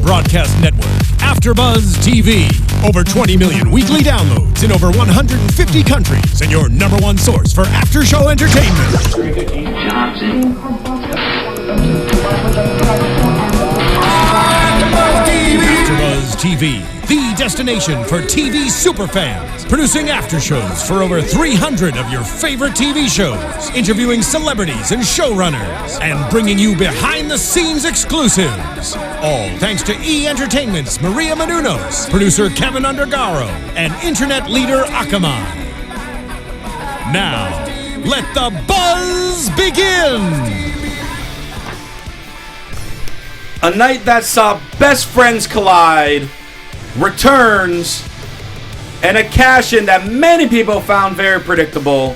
broadcast network, AFTERBUZZ TV. Over 20 million weekly downloads in over 150 countries, and your number one source for after-show entertainment. AFTERBUZZ TV, the destination for TV superfans. Producing aftershows for over 300 of your favorite TV shows. Interviewing celebrities and showrunners. And bringing you behind-the-scenes exclusives. All thanks to E! Entertainment's Maria Menounos, producer Kevin Undergaro, and internet leader Akamai. Now, let the buzz begin! A night that saw best friends collide, returns, and a cash-in that many people found very predictable.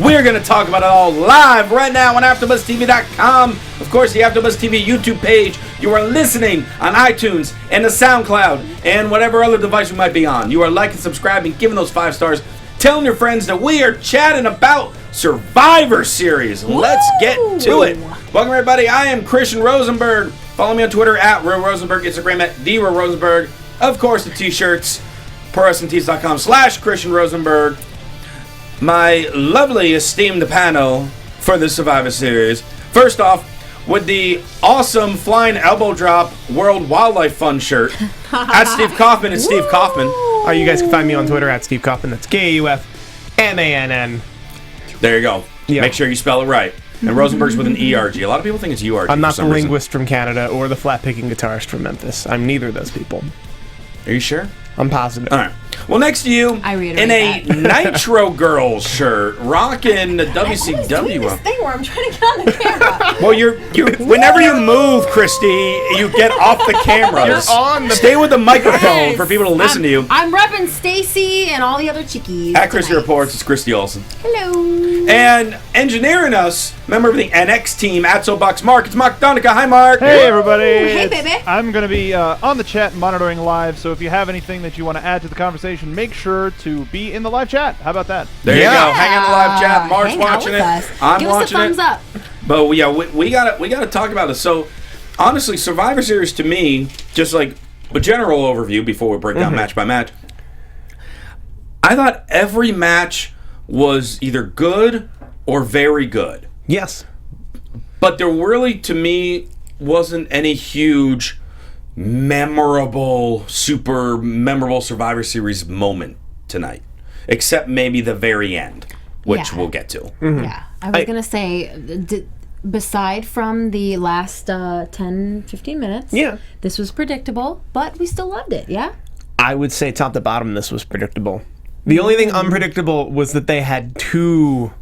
We're going to talk about it all live right now on AfterBuzzTV.com. Of course, the AfterBuzz TV YouTube page. You are listening on iTunes and the SoundCloud and whatever other device you might be on. You are liking, subscribing, giving those 5 stars, telling your friends that we are chatting about Survivor Series. Let's get to it. Welcome, everybody. I am Christian Rosenberg. Follow me on Twitter at Real Rosenberg, Instagram at The Real Rosenberg. Of course, the t-shirts, ProWrestlingTees.com/Christian Rosenberg. My lovely esteemed panel for the Survivor Series. First off, with the awesome Flying Elbow Drop World Wildlife Fund shirt at Steve Kaufmann and Steve Kaufmann. You guys can find me on Twitter at Steve Kaufmann. That's Kaufmann. There you go. Yep. Make sure you spell it right. And Rosenberg's with an ERG. A lot of people think it's URG. I'm not the linguist from Canada or the flat-picking guitarist from Memphis. I'm neither of those people. Are you sure? I'm positive. All right. Well, next to you, in a Nitro Girls shirt, rocking the WCW. I'm doing this thing where I'm trying to get on the camera. Well, you're whenever you move, Christy, you get off the camera. You're on the... Stay with the microphone for people to listen to you. I'm repping Stacy and all the other chickies. At Christy Reports, it's Christy Olsen. Hello. And engineering us, member of the NX team at SoBox Mark. It's Mark Donica. Hi, Mark. Hey, everybody. Hey, baby. I'm going to be on the chat monitoring live, so if you have anything that you want to add to the conversation, make sure to be in the live chat. How about that? There you go. Hang in the live chat. Mark's watching it. I'm Give watching us a thumbs up. But yeah, we gotta talk about this. So honestly, Survivor Series to me, just like a general overview before we break down match by match, I thought every match was either good or very good. Yes. But there really, to me, wasn't any huge super memorable Survivor Series moment tonight, except maybe the very end, which we'll get to. Yeah, I was gonna say, beside from the last 10-15 minutes, this was predictable, but we still loved it. I would say top to bottom this was predictable. The only thing unpredictable was that they had 2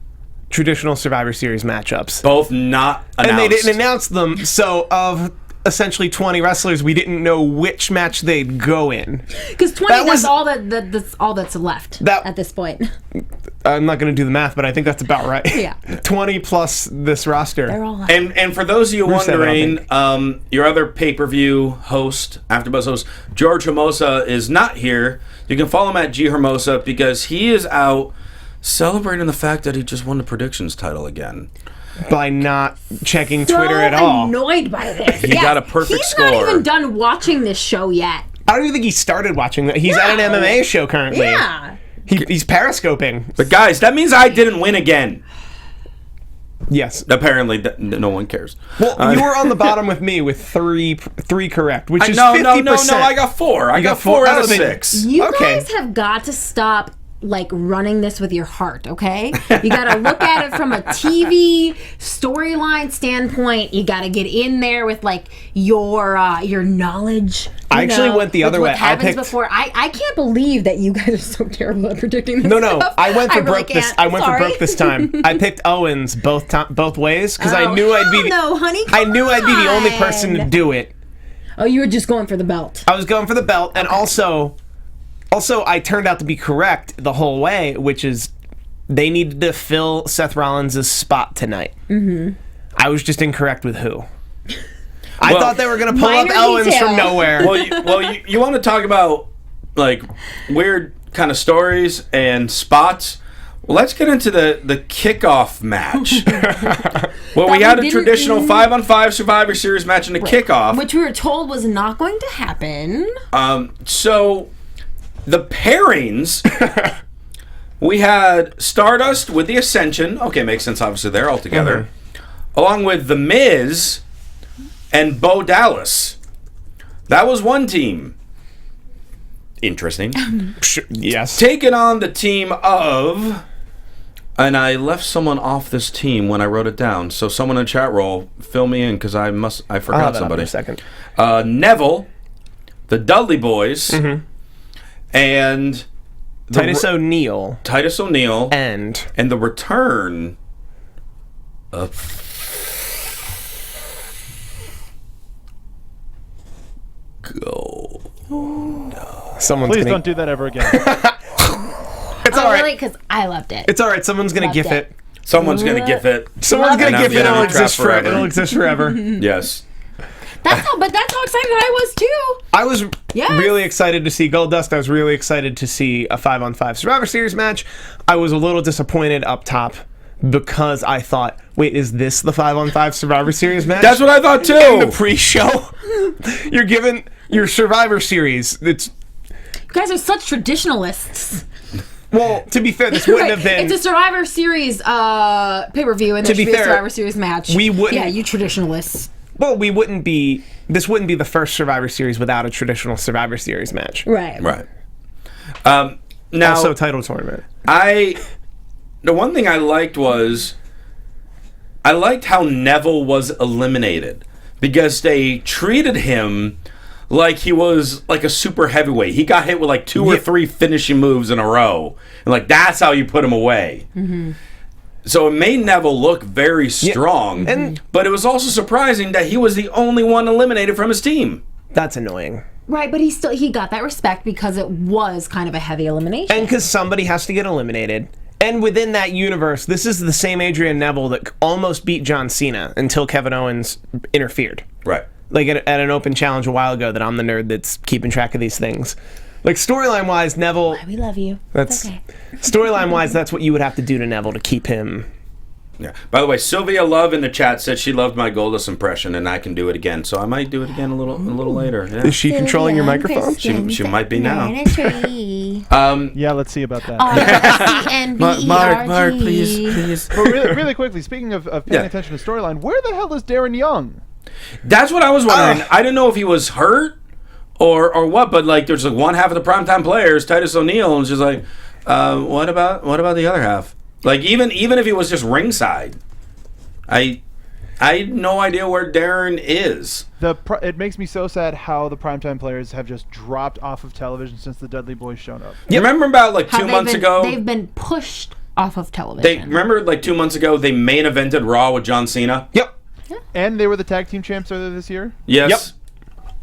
traditional Survivor Series matchups, both not announced, and they didn't announce them. So of essentially 20 wrestlers, we didn't know which match they'd go in. Because 20, that's all that's left at this point. I'm not going to do the math, but I think that's about right. Yeah. 20 plus this roster. They're all left. And for those of you wondering, your other pay-per-view host, AfterBuzz host, George Hermosa, is not here. You can follow him at G Hermosa because he is out celebrating the fact that he just won the predictions title again. By not checking Twitter at all. I'm annoyed by this. He got a perfect score. He's not even done watching this show yet. I don't even think he started watching that. He's at an MMA show currently. Yeah. He's periscoping. But guys, that means I didn't win again. Yes. Apparently, no one cares. Well, you were on the bottom with me with three correct, which is 50%. No, I got 4. I got 4 out of 6. You guys have got to stop running this with your heart, okay? You gotta look at it from a TV storyline standpoint. You gotta get in there with your knowledge. I actually went the other way. I can't believe that you guys are so terrible at predicting this. No, stuff. I went for broke really this. I went for broke this time. I picked Owens both ways because I knew I'd be. No, honey. I knew I'd be the only person to do it. Oh, you were just going for the belt. I was going for the belt, and also, I turned out to be correct the whole way, which is they needed to fill Seth Rollins' spot tonight. Mm-hmm. I was just incorrect with who. I thought they were going to pull up Owens from nowhere. You want to talk about weird kind of stories and spots? Let's get into the kickoff match. Well, we That had we a didn't- traditional 5-on-5 Survivor Series match in the kickoff. Which we were told was not going to happen. So, the pairings, we had Stardust with the Ascension. Okay, makes sense, obviously, they're all together. Along with The Miz and Bo Dallas. That was one team. Interesting. Yes. Taking on the team of... And I left someone off this team when I wrote it down. So someone in the chat roll, fill me in because I forgot somebody. In a second. Neville, the Dudley Boys, and Titus O'Neil. Titus O'Neil, And the return of someone's Please gonna... don't do that ever again. It's all right. Really? Because I loved it. It's all right. Someone's going to Loved gif it. it. someone's gonna gif it. Someone's going to And gif it. I'm It'll gonna be exist trapped forever. forever. It'll exist forever. Yes. But that's how excited I was too. I was Yes. really excited to see Goldust. I was really excited to see a 5-on-5 Survivor Series match. I was a little disappointed up top because I thought, wait, is this the 5-on-5 Survivor Series match? That's what I thought In the too. pre-show. You're given your Survivor Series. It's You guys are such traditionalists. well, to be fair, this wouldn't have been. It's a Survivor Series pay-per-view, and there be should be fair, a Survivor Series match. we wouldn't- Yeah, you traditionalists. Well, we wouldn't be. This wouldn't be the first Survivor Series without a traditional Survivor Series match. Right. Right. Now, Also, title tournament. the one thing I liked was I liked how Neville was eliminated because they treated him like he was like a super heavyweight. He got hit with like 2 or 3 finishing moves in a row, and like that's how you put him away. So it made Neville look very strong, and- but it was also surprising that he was the only one eliminated from his team. That's annoying. Right, but he got that respect because it was kind of a heavy elimination. And because somebody has to get eliminated. And within that universe, this is the same Adrian Neville that almost beat John Cena until Kevin Owens interfered. Right. Like at an open challenge a while ago that I'm the nerd that's keeping track of these things. Like storyline-wise, Neville... we love you. That's okay. Storyline-wise, that's what you would have to do to Neville to keep him... Yeah. By the way, Sylvia Love in the chat said she loved my Goldust impression, and I can do it again. So I might do it again a little later. Yeah. Is she controlling your microphone? She might be now. Yeah, let's see about that. Mark, please. But really quickly, speaking of paying attention to storyline, where the hell is Darren Young? That's what I was wondering. I didn't know if he was hurt or what, but like there's like one half of the primetime players, Titus O'Neil, and it's just like, what about the other half? Like even if he was just ringside, I had no idea where Darren is. It makes me so sad how the primetime players have just dropped off of television since the Dudley Boys shown up. You remember about like 2 months ago? They've been pushed off of television. Remember like 2 months ago they main evented Raw with John Cena? Yep. And they were the tag team champs earlier this year. Yes.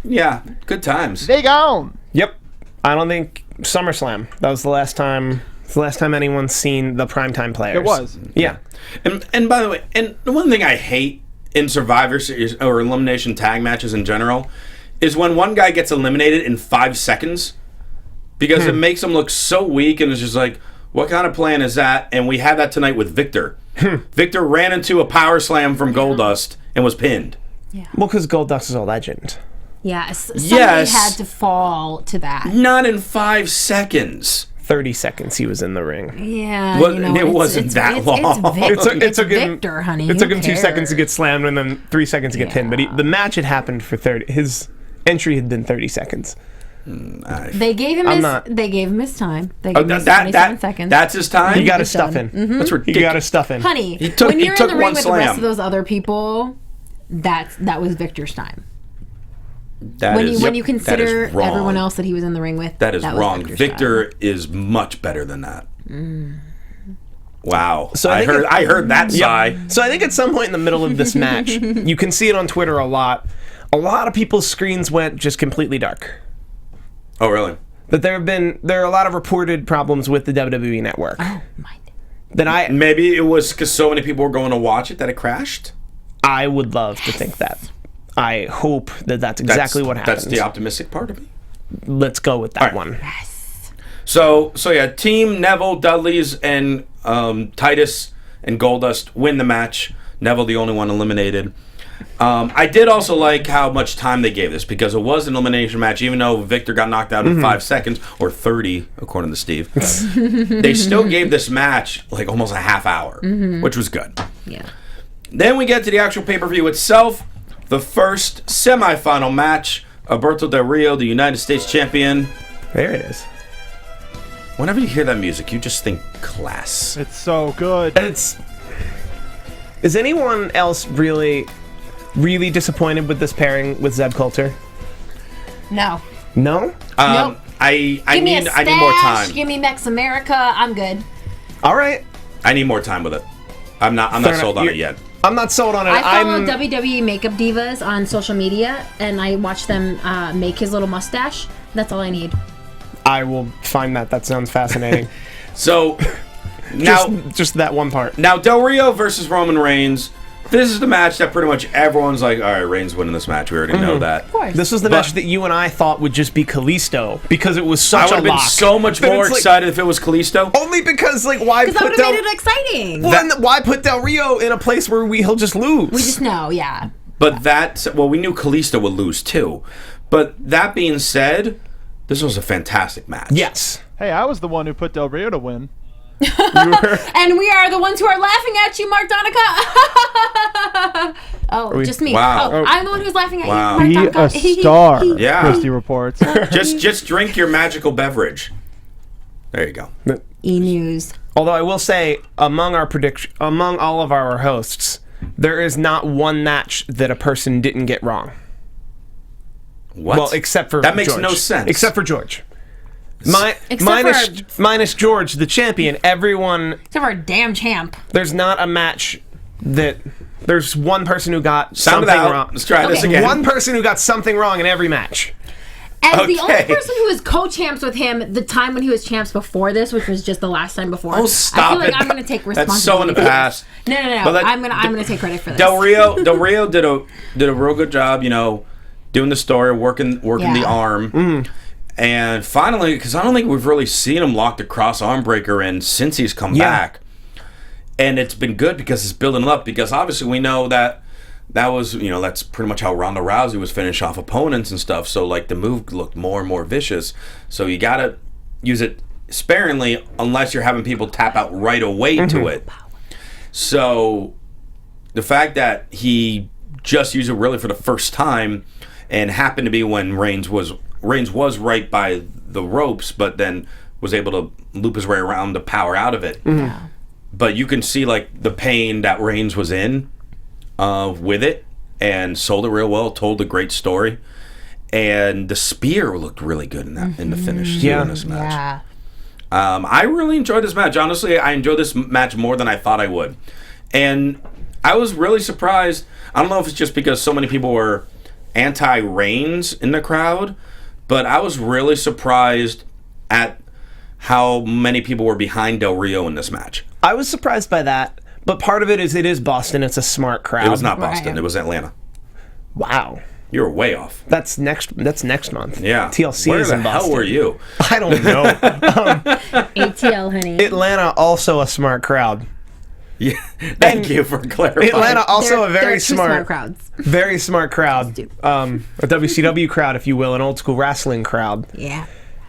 Yeah, good times. They gone. Yep. I don't think SummerSlam. That was the last time. It's the last time anyone's seen the primetime players. It was. Yeah. And by the way, and the one thing I hate in Survivor Series or elimination tag matches in general is when one guy gets eliminated in 5 seconds because it makes him look so weak, and it's just like, what kind of plan is that? And we had that tonight with Victor. Victor ran into a power slam from Goldust and was pinned. Well, because Goldust is a legend. Yeah, somebody Yes. had to fall to that. Not in 5 seconds. 30 seconds he was in the ring. Yeah, Well, you know, it wasn't that long. It took him, Victor, honey. It took him Who 2 cares? seconds to get slammed and then 3 seconds to get pinned. But the match had happened for 30. His entry had been 30 seconds. They gave him They gave him his time. They Oh, gave him his 27 seconds. That's his time? You got to It's stuff done. in. That's You ridiculous. got to stuff in. Honey, He took- when he you're took in the ring one with the rest slam. of those other people, that was Victor's time. That is- When you that consider is wrong. everyone else that he was in the ring with, That is was wrong. Victor's Victor time. is much better than that. Wow. So I think heard that sigh. So I think at some point in the middle of this match, you can see it on Twitter a lot. A lot of people's screens went just completely dark. Oh, really? That there are a lot of reported problems with the WWE Network. Oh my! Maybe it was because so many people were going to watch it that it crashed. I would love to think that. I hope that that's exactly what happens. That's the optimistic part of me. Let's go with that All right. one. So yeah, Team Neville, Dudley's, and Titus and Goldust win the match. Neville, the only one eliminated. I did also like how much time they gave this, because it was an elimination match. Even though Victor got knocked out in 5 seconds, or 30, according to Steve, they still gave this match like almost a half hour, which was good. Yeah. Then we get to the actual pay-per-view itself. The first semifinal match. Alberto Del Rio, the United States champion. There it is. Whenever you hear that music, you just think class. It's so good. Is anyone else really disappointed with this pairing with Zeb Coulter? No. No? Nope. I Give me need a stash, more time. Give me Mex America. I'm good. All right. I need more time with it. I'm not sold on it yet. I'm not sold on it. I follow WWE makeup divas on social media, and I watch them make his little mustache. That's all I need. I will find that. That sounds fascinating. So now, just that one part. Now Del Rio versus Roman Reigns. This is the match that pretty much everyone's like, all right, Reigns winning this match. We already know that. Of course. This was the match that you and I thought would just be Kalisto, because it was I such would a have been lock. so much But more it's like- excited if it was Kalisto. Only because, like, why Because that put would have Del... made it exciting. Well, then why put Del Rio in a place where he'll just lose? We just know, yeah. But we knew Kalisto would lose too. But that being said, this was a fantastic match. Yes. Hey, I was the one who put Del Rio to win. And we are the ones who are laughing at you, Mark Donica. Just me. Wow. Oh, I'm the one who's laughing at Wow. you, Be Mark a Donica. star, Yeah. Christy reports. Just drink your magical beverage. There you go. E-News. Although I will say, among all of our hosts, there is not one match that a person didn't get wrong. What? Well, except for that makes George. no sense. Except for George. Except Minus George, the champion, everyone... Except for a damn champ. There's not a match that... There's one person who got Sound it something out. wrong. Let's try this Okay. again. One person who got something wrong in every match. And the only Okay. person who was co-champs with him the time when he was champs before this, which was just the last time before. Oh, stop I feel like it. I'm going to take responsibility. That's so in the for this. past. No. But I'm gonna take credit for this. Del Rio did a real good job, doing the story, working the arm. And finally, because I don't think we've really seen him lock the cross arm breaker in since he's come back. And it's been good because it's building up, because obviously we know that was, that's pretty much how Ronda Rousey was finish off opponents and stuff. So like the move looked more and more vicious. So you got to use it sparingly unless you're having people tap out right away to it. So the fact that he just used it really for the first time and happened to be when Reigns was right by the ropes, but then was able to loop his way around to power out of it. But you can see like the pain that Reigns was in with it, and sold it real well, told a great story. And the spear looked really good in the finish too, in this match. Yeah. I really enjoyed this match. Honestly, I enjoyed this match more than I thought I would. And I was really surprised. I don't know if it's just because so many people were anti-Reigns in the crowd, but I was really surprised at how many people were behind Del Rio in this match. I was surprised by that, but part of it is Boston. It's a smart crowd. It was not Boston. Right. It was Atlanta. Wow. You were way off. That's next month. Yeah. TLC Where is the in hell Boston. were you? I don't know. ATL, honey. Atlanta, also a smart crowd. Yeah. Thank you for clarifying. Atlanta, also a They're very two smart crowds. very smart crowd. A WCW crowd, if you will, an old school wrestling crowd. Yeah.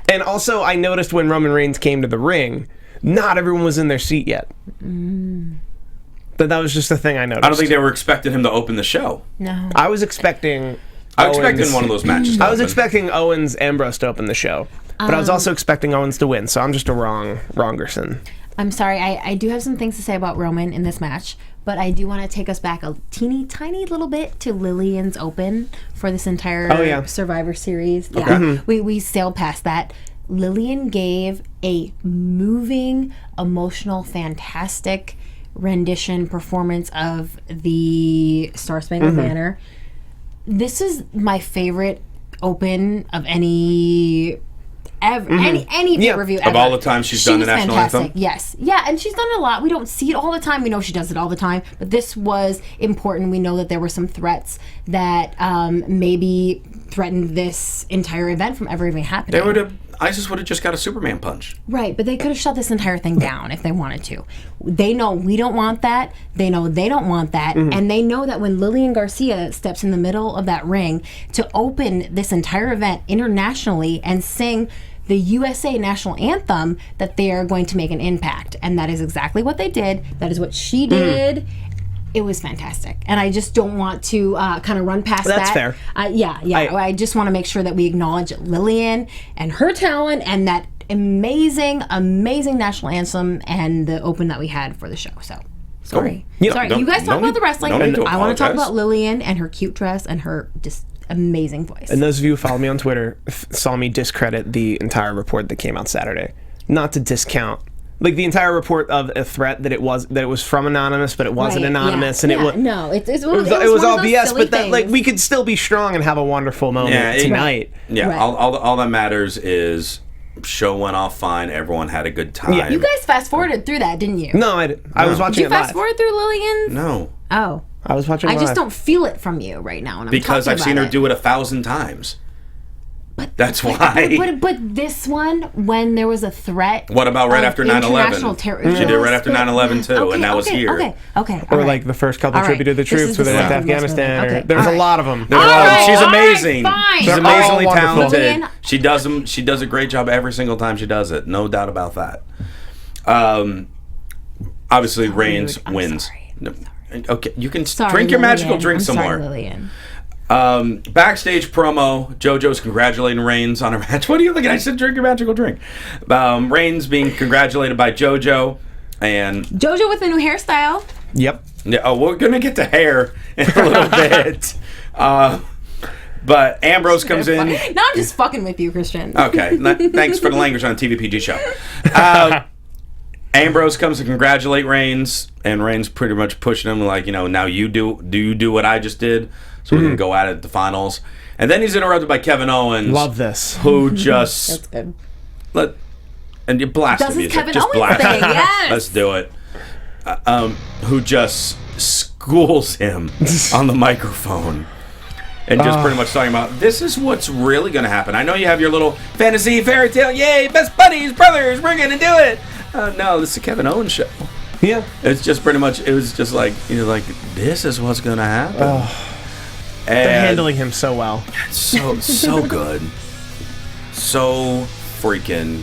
And also, I noticed when Roman Reigns came to the ring, not everyone was in their seat yet. But that was just a thing I noticed. I don't think they were expecting him to open the show. No. I was expecting... I was expecting Owens- one of those matches to I was open. expecting Owens Ambrose to open the show. But I was also expecting Owens to win, so I'm just a wrongerson. I'm sorry. I do have some things to say about Roman in this match, but I do want to take us back a teeny tiny little bit to Lillian's Open for this entire Survivor Series. Yeah, we sailed past that. Lillian gave a moving, emotional, fantastic rendition performance of the Star Spangled Banner. This is my favorite Open of any pay-per-view ever. Of all the times she's done the national fantastic. anthem? Yes. Yeah, and she's done it a lot. We don't see it all the time. We know she does it all the time, but this was important. We know that there were some threats that maybe threatened this entire event from ever even happening. ISIS would have just got a Superman punch. Right, but they could have shut this entire thing down if they wanted to. They know we don't want that. They know they don't want that. And they know that when Lillian Garcia steps in the middle of that ring to open this entire event internationally and sing the USA national anthem, that they are going to make an impact. And that is exactly what they did. That is what she did. It was fantastic. And I just don't want to kind of run past that. That's fair. I just want to make sure that we acknowledge Lillian and her talent and that amazing national anthem and the open that we had for the show. So, sorry. Cool. Sorry, you guys talk about the wrestling. I want to talk apologize. about Lillian and her cute dress and her just amazing voice. And those of you who follow me on Twitter saw me discredit the entire report that came out Saturday. Not to discount, like, the entire report of a threat that it was from anonymous, but it wasn't anonymous, and it was all BS. But that, like, we could still be strong and have a wonderful moment tonight. Yeah, Right. all that matters is show went off fine. Everyone had a good time. Yeah. You guys fast forwarded through that, didn't you? No, I was watching Did you it live. fast forward through Lillian's? No, Oh. I was watching it I live. just don't feel it from you right now when I'm because I've talking seen her about do it 1,000 times. That's why. But this one, when there was a threat. What about right of after 9/11? international terrorism? She did it right after 9/11 too, Okay, and that was here. Okay. Or all right. like the first couple All right. tribute to the This troops is when the they went to second most Afghanistan. relevant. There was Okay. a lot of them. There were a lot of them. She's all right, amazing. fine. She's They're amazingly all wonderful. talented. Lillian- She does them. She does a great job every single time she does it. No doubt about that. Obviously, Reigns I'm wins. sorry. No. Okay, you can Sorry, drink your magical Lillian. drink I'm some sorry, more. Lillian. Backstage promo, JoJo's congratulating Reigns on her match. What are you looking at? I said drink your magical drink. Reigns being congratulated by JoJo, and JoJo with a new hairstyle. Yep. yeah, we're gonna get to hair in a little bit. But Ambrose comes in. Now I'm just fucking with you, Christian. Okay, thanks for the language on a TVPG show. Ambrose comes to congratulate Reigns, and Reigns pretty much pushing him like, now you do what I just did, so we're gonna go at it at the finals. And then he's interrupted by Kevin Owens. Love this. Who just That's good. and you blast Does the his music. Kevin Just Owens blast thing, it. yes. Let's do it. Who just schools him on the microphone. And just pretty much talking about, this is what's really going to happen. I know you have your little fantasy fairy tale, yay, best buddies, brothers, we're going to do it. No, this is a Kevin Owens show. Yeah. It's just pretty much, it was just like, this is what's going to happen. They're handling him so well. So good. So freaking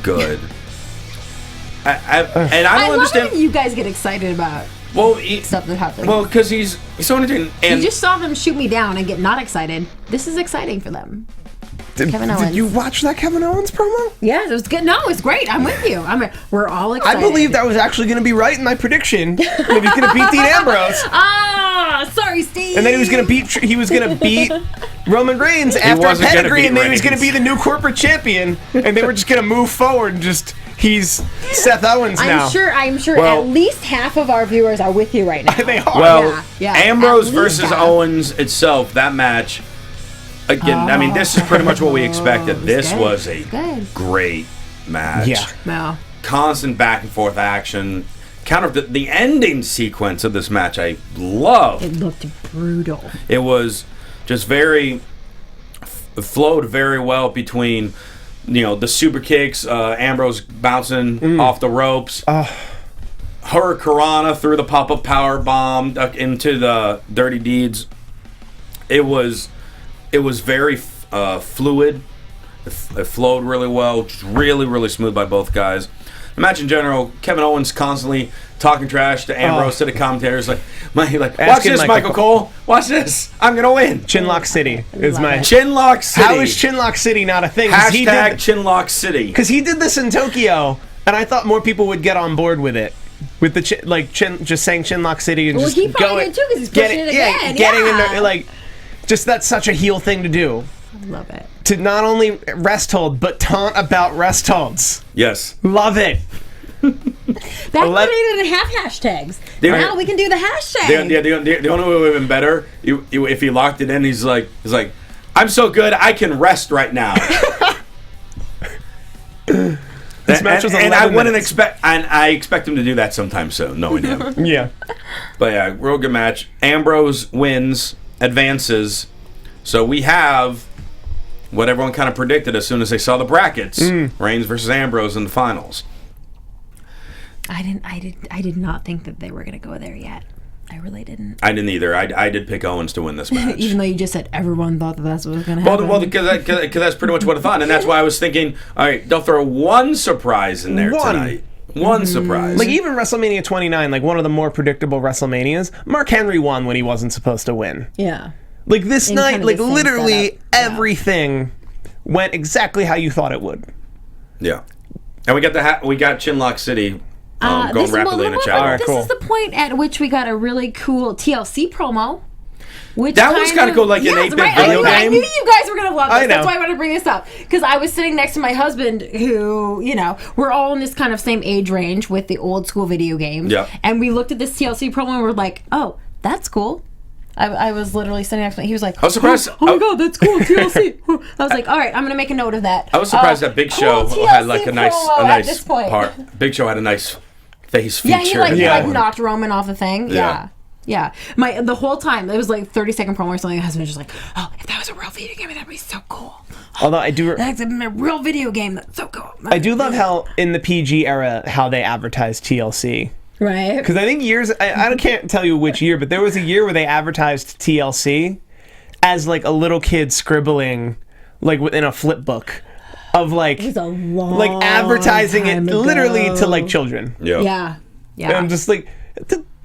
good. I don't I understand. love when you guys get excited about stuff that happens. Well, because he's so entertaining. And you just saw them shoot me down and get not excited. This is exciting for them. Kevin Owens. Did you watch that Kevin Owens promo? Yes, it was good. No, it's great. I'm with you. We're all I excited. believe that was actually going to be right in my prediction that he's going to beat Dean Ambrose, Sorry, Steve. and then he was going to beat Roman Reigns after a wasn't gonna pedigree, beat and then he was going to Reigns. be the new corporate champion, and they were just going to move forward and just he's Seth Owens now. I'm sure Well- at least half of our viewers are with you right now. They are. Well, Yeah, Ambrose at least versus half. Owens itself, that match, again, I mean, this is pretty much what we expected. This good. was a Good. great match. Yeah. No. Constant back and forth action. The ending sequence of this match, I love. It looked brutal. It was just very flowed very well between the super kicks, Ambrose bouncing off the ropes, Hurricanrana through the pop-up power bomb into the Dirty Deeds. It was very fluid. It flowed really well, just really smooth by both guys. The match in general, Kevin Owens constantly talking trash to Ambrose, to the commentators, like watch this, Michael Cole. Watch this. I'm gonna win. Chinlock City is Love my. it. Chinlock City. How is Chinlock City not a thing? Hashtag Chinlock City. Because he did this in Tokyo, and I thought more people would get on board with it. With the just saying Chinlock City and Well, just he probably going, did too, 'cause he's pushing it again. getting Yeah. into just that's such a heel thing to do. I love it. To not only rest hold, but taunt about rest holds. Yes. Love it. Back when we didn't have hashtags. Now we can do the hashtag. The only way would have been better if he locked it in. He's like, I'm so good I can rest right now. This match was 11 and I wouldn't minutes. I expect him to do that sometime soon, knowing him. Yeah. But yeah, real good match. Ambrose wins, advances. So we have what everyone kind of predicted as soon as they saw the brackets. Reigns versus Ambrose in the finals. I did not think that they were going to go there yet. I really didn't. I didn't either. I did pick Owens to win this match. Even though you just said everyone thought that that's what was going to happen. Well, because that's pretty much what I thought. And that's why I was thinking, all right, they'll throw one surprise in there tonight. One surprise. Like, even WrestleMania 29, like, one of the more predictable WrestleManias, Mark Henry won when he wasn't supposed to win. Yeah. Like, this In night, kind of like, the same literally setup. Yeah. everything went exactly how you thought it would. Yeah. And we got Chinlock City going rapidly in the chat. This is the point at which we got a really cool TLC promo. Which that was kind of cool, like an 8-bit video game. I knew you guys were going to love this. I know. That's why I wanted to bring this up. Because I was sitting next to my husband who, we're all in this kind of same age range with the old school video games. Yeah. And we looked at this TLC promo and we're like, oh, that's cool. I was literally sitting next to him. He was like, I was surprised. Oh my God, that's cool, TLC. I was like, all right, I'm going to make a note of that. I was surprised that Big Show cool had like a TLC nice promo at this point. part. Big Show had a nice face feature. Yeah, he like knocked Roman off the thing. Yeah. Yeah. The whole time, it was like 30-second promo or something. My husband was just like, oh, if that was a real video game, that'd be so cool. Although I do... That's a real video game. That's so cool. I do love how, in the PG era, how they advertised TLC. Right. Because I think I can't tell you which year, but there was a year where they advertised TLC as, like, a little kid scribbling, like, within a flip book of, like... It was a long like, advertising it time ago. literally to, like, children. Yeah. And I'm just like...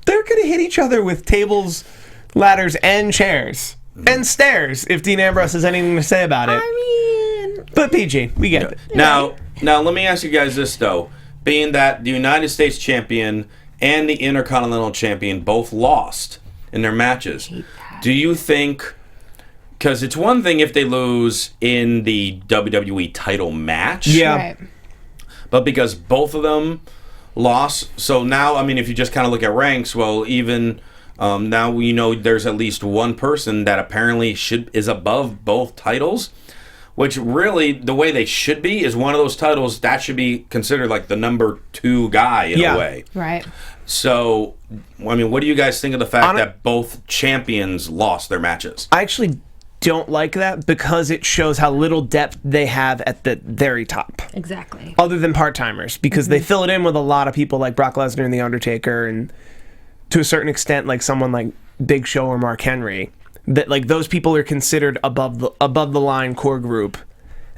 They're going to hit each other with tables, ladders, and chairs. And stairs, if Dean Ambrose has anything to say about it. I mean... But PG, we get it. Now, let me ask you guys this, though. Being that the United States champion and the Intercontinental champion both lost in their matches, do you think... Because it's one thing if they lose in the WWE title match. Yeah. Right. But because both of them lost, so now, I mean, if you just kind of look at ranks, well, even now we know there's at least one person that apparently is above both titles, which really, the way they should be is one of those titles that should be considered like the number 2 guy in a way. Right. So, I mean, what do you guys think of the fact that both champions lost their matches? I actually don't like that because it shows how little depth they have at the very top. Exactly. Other than part-timers, because they fill it in with a lot of people like Brock Lesnar and The Undertaker, and to a certain extent, like someone like Big Show or Mark Henry, that like those people are considered above the line core group,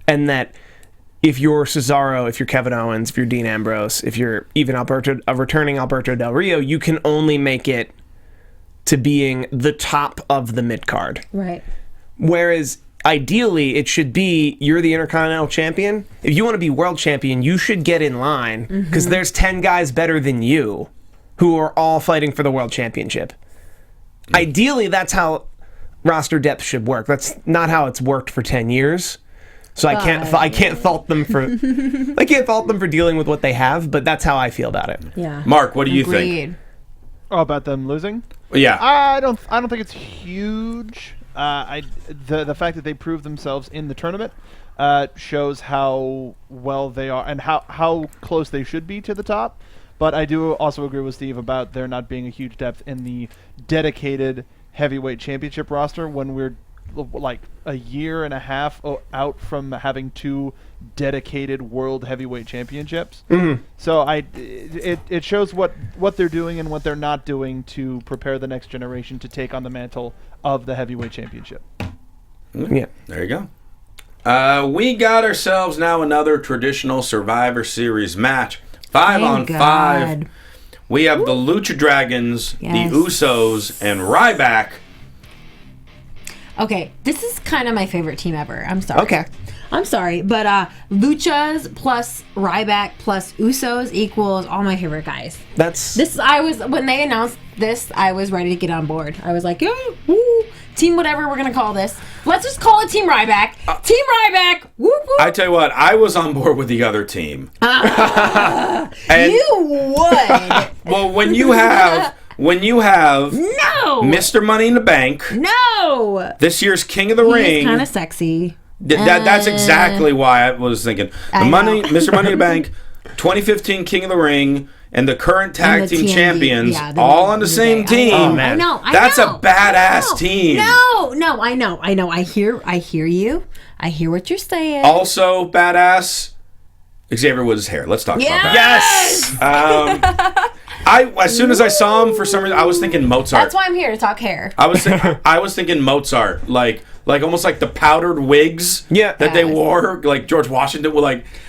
and that if you're Cesaro, if you're Kevin Owens, if you're Dean Ambrose, if you're even a returning Alberto Del Rio, you can only make it to being the top of the mid-card. Right. Whereas ideally it should be you're the Intercontinental champion. If you want to be world champion, you should get in line because there's 10 guys better than you who are all fighting for the world championship. Ideally, that's how roster depth should work. That's not how it's worked for 10 years. So I can't fault them for dealing with what they have, but that's how I feel about it. Yeah. Mark, what do you think? Oh, about them losing? Yeah. I don't think it's huge. The fact that they proved themselves in the tournament shows how well they are and how close they should be to the top. But I do also agree with Steve about there not being a huge depth in the dedicated heavyweight championship roster when we're like a year and a half out from having 2 dedicated world heavyweight championships. So it shows what they're doing and what they're not doing to prepare the next generation to take on the mantle of the heavyweight championship. Yeah. There you go. We got ourselves now another traditional Survivor Series match. 5 on 5. We have the Lucha Dragons, the Usos, and Ryback. Okay, this is kind of my favorite team ever. I'm sorry. Okay. I'm sorry, but Luchas plus Ryback plus Usos equals all my favorite guys. When they announced this, I was ready to get on board. I was like, yeah, woo, team whatever we're gonna call this. Let's just call it Team Ryback. Team Ryback. Whoop whoop. I tell you what, I was on board with the other team. And you would. Well, when you have No. Mr. Money in the Bank, No. this year's King of the Ring, He's kind of sexy. that's exactly why I was thinking. Mr. Money in the Bank, 2015 King of the Ring and the current tag And the team TNT, champions yeah, the all on the New same Day. team. Oh, man. That's a badass team. No, I know. I hear you. I hear what you're saying. Also badass, Xavier Woods' hair. Let's talk about that. Yes. As soon as I saw him, for some reason, I was thinking Mozart. That's why I'm here to talk hair. I was thinking Mozart, like almost like the powdered wigs that they wore, like George Washington.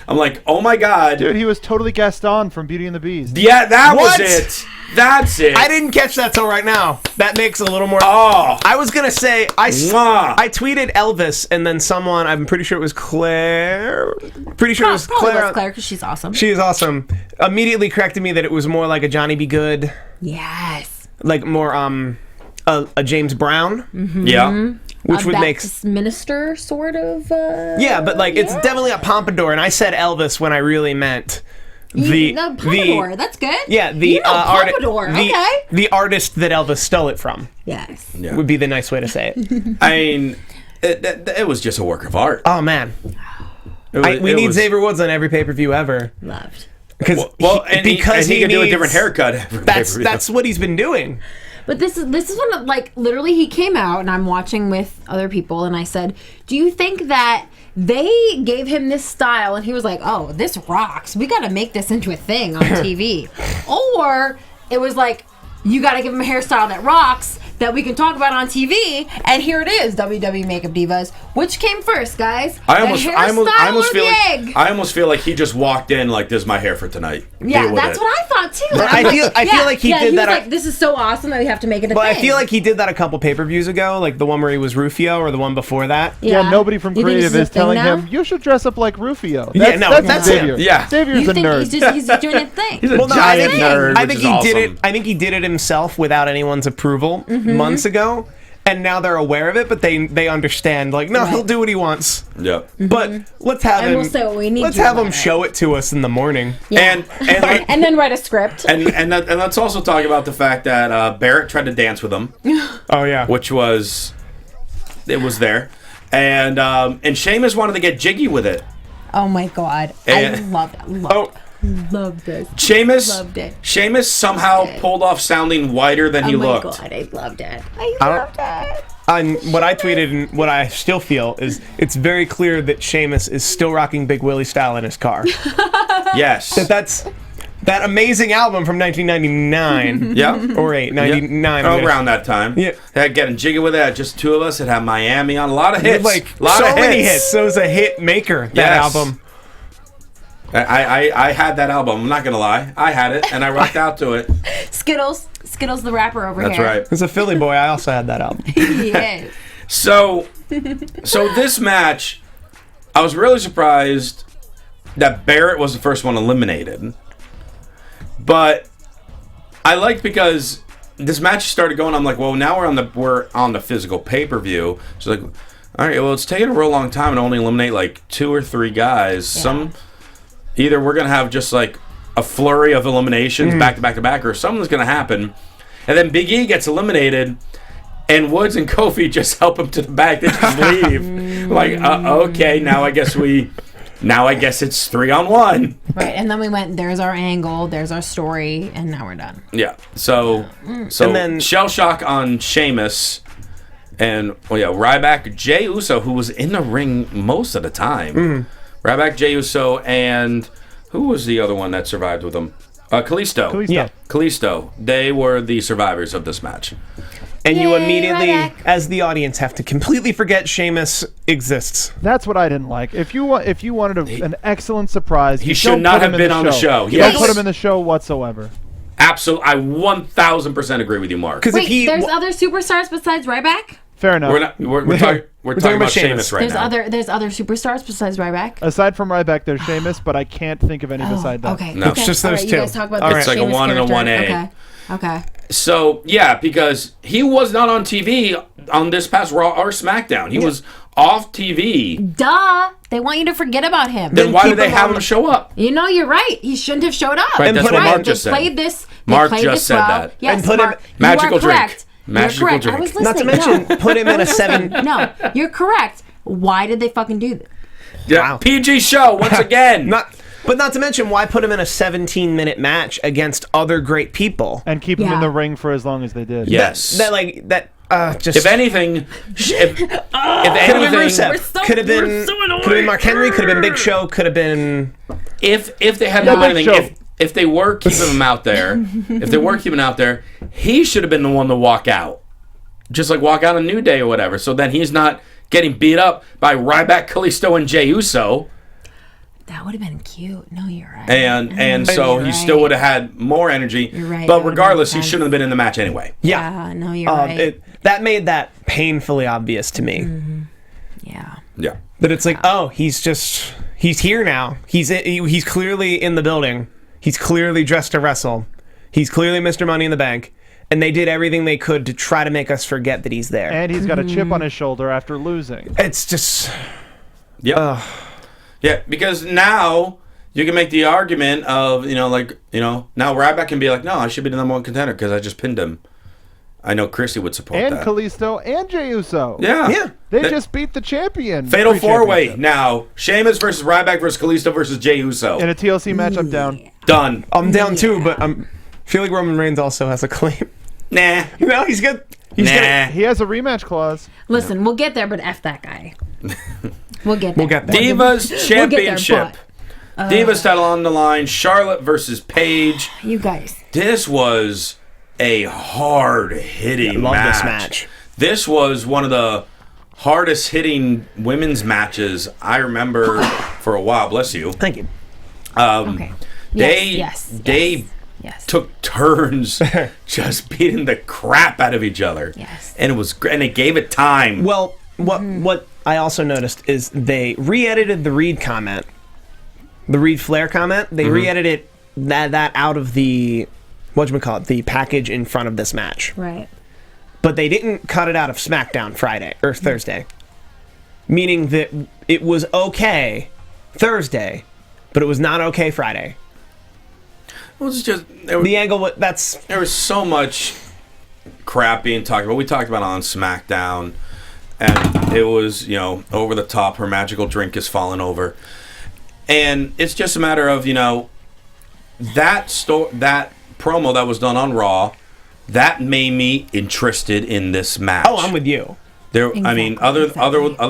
I'm like, oh my god, Dude, he was totally Gaston from Beauty and the Beast. yeah, that What? was it. That's it. I didn't catch that till right now. That makes a little more. Oh, I was gonna say I Mwah. tweeted Elvis, and then someone, I'm pretty sure it was Claire. Pretty sure it was Probably Claire. was Claire because she's awesome. She is awesome. Immediately corrected me that it was more like a Johnny B. Good, Yes. like more a James Brown, yeah. which would make Baptist minister sort of. yeah, but like it's definitely a pompadour, and I said Elvis when I really meant the pompadour. That's good. yeah the You know, pompadour. Okay. the artist that Elvis stole it from Yes. Yeah. would be the nice way to say it. I mean, it was just a work of art. Oh man, we need Xavier Woods on every pay-per-view ever. Loved. Because he can do a different haircut. Every pay-per-view. That's what he's been doing. But this is one of, like, literally he came out and I'm watching with other people and I said, do you think that they gave him this style and he was like, oh, this rocks, we got to make this into a thing on TV? Or it was like, you got to give him a hairstyle that rocks that we can talk about on TV, and here it is, WWE Makeup Divas. Which came first, guys? I almost feel like he just walked in like, this is my hair for tonight. Yeah, that's what I thought too. But I feel like he did he that. Was like, this is so awesome that we have to make it a But thing. I feel like he did that a couple pay-per-views ago, like the one where he was Rufio or the one before that. Yeah, nobody from You think creative this is a thing telling now? him, you should dress up like Rufio. That's Xavier. him. Yeah. Xavier's You a think nerd. he's just doing a thing? He's a Well, no, giant nerd. I which think is he awesome. did it. I think he did it himself without anyone's approval months ago, and now they're aware of it. But they understand. Like, no, he'll do what he wants. Yeah. But let's have And him. we'll say what we need let's to have him about it. show it to us in the morning. Yeah. And then write a script. and let's also talk about the fact that Barrett tried to dance with him, Oh yeah. which was there, and Sheamus wanted to get jiggy with it. Oh my god, And- I loved this. Loved it. Sheamus somehow pulled off sounding whiter than he Oh my looked. god, I loved it. I loved it. And what I tweeted and what I still feel is it's very clear that Sheamus is still rocking Big Willie style in his car. Yes. That's that amazing album from 1999. Yeah. Or 99. Around that time. Yeah. Had getting jiggy with it. Just two of us. It had Miami on. A lot of hits. Like a lot so of many hits. So it was a hit maker, that Yes. album. I had that album. I'm not gonna lie. I had it and I rocked out to it. Skittles the rapper over That's here. right. As a Philly boy, I also had that album. He is. So this match, I was really surprised that Barrett was the first one eliminated. But I liked because this match started going. I'm like, well, now we're on the physical pay-per-view. So like, all right, well, it's taking a real long time to only eliminate like 2 or 3 guys. Yeah. Either we're gonna have just like a flurry of eliminations back to back to back, or something's gonna happen. And then Big E gets eliminated, and Woods and Kofi just help him to the back. They just leave. Like, okay, now I guess it's 3-on-1. Right, and then we went, there's our angle, there's our story, and now we're done. Yeah. So And then- shell shock on Sheamus, and Ryback, Jey Uso, who was in the ring most of the time. Ryback, Jey Uso, and who was the other one that survived with him? Kalisto. Yeah. Kalisto. They were the survivors of this match. And you Yay, immediately, Ryback. as the audience, have to completely forget Sheamus exists. That's what I didn't like. If you wanted an excellent surprise, He you should don't not put have him in been on the show. You Yes. don't put him in the show whatsoever. Absolutely. I 1,000% agree with you, Mark. Because Wait, if he, there's other superstars besides Ryback? Fair enough. We're talking about Sheamus right now. There's other superstars besides Ryback? Aside from Ryback, there's Sheamus, but I can't think of any beside that. Okay. No. Okay. It's just All those right, two. You guys talk about All the right. It's like a Sheamus 1 and a character. 1A. Okay. So, yeah, because he was not on TV on this past Raw or SmackDown. He was off TV. Duh. They want you to forget about him. Then why keep did they him have on him show up? You know, you're right. He shouldn't have showed up. Right, that's put what him Mark in- just They said. played this. Mark played just this said well. that. Yes, And put him- Mark, Magical you are drink. correct. Magical You're correct. drink. I was not to listening. mention, put him in a 7. No, you're correct. Why did they fucking do that? Yeah, Wow. PG show once again. But not to mention, why put him in a 17-minute match against other great people? And keep him in Yeah. the ring for as long as they did. Yes. Just If anything, if could have been anything, Rusev. Could have been Mark Henry. Could have been Big Show. Could have been. if they had Yeah, done Big anything, Show. if they were keeping him out there, he should have been the one to walk out, just like walk out on New Day or whatever. So then he's not getting beat up by Ryback, Kalisto, and Jey Uso, That would have been cute. No, you're right. and so he still would have had more energy. You're right. But That would regardless, make he sense. shouldn't have been in the match anyway. Yeah, no, you're right. That made that painfully obvious to me. Yeah. Yeah. But it's like, he's here now. He's clearly in the building. He's clearly dressed to wrestle. He's clearly Mr. Money in the Bank. And they did everything they could to try to make us forget that he's there. And he's got a chip on his shoulder after losing. It's just... Yeah. Yeah, because now you can make the argument of, now Ryback can be like, no, I should be the number one contender because I just pinned him. I know Christy would support And that. Kalisto and Jey Uso. Yeah. They just beat the champion. Fatal four-way Pre-championship. now. Sheamus versus Ryback versus Kalisto versus Jey Uso. In a TLC match, I'm down. Done. I'm down too, but I feel like Roman Reigns also has a claim. Nah. No, he's good. Nah. He has a rematch clause. Listen, we'll get there, but F that guy. We'll get there. We'll get there. Divas Championship. Divas title on the line. Charlotte versus Paige. You guys. This was a hard-hitting love match. this match. This was one of the hardest-hitting women's matches I remember for a while. Bless you. Thank you. Okay. They took turns just beating the crap out of each other. Yes. And it gave it time. Well, what I also noticed is they re-edited the Reed comment, the Reed Flair comment. They re-edited that out of the the package in front of this match. Right. But they didn't cut it out of SmackDown Friday or Thursday, meaning that it was okay Thursday, but it was not okay Friday. It was just The angle there was so much crap being talked about. We talked about it on SmackDown, and it was over the top. Her magical drink is falling over, and it's just a matter of that promo that was done on Raw that made me interested in this match. Oh, I'm with you. Other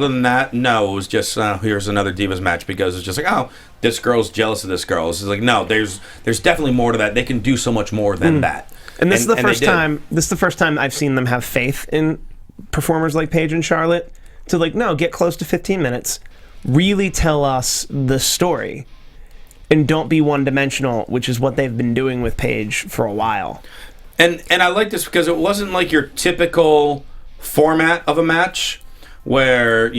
than that, no, it was just here's another Divas match because it's just like, oh, this girl's jealous of this girl. It's like, no, there's definitely more to that. They can do so much more than that. And this is the first time. This is the first time I've seen them have faith in performers like Paige and Charlotte to get close to 15 minutes, really tell us the story, and don't be one-dimensional, which is what they've been doing with Paige for a while. And I like this because it wasn't like your typical format of a match where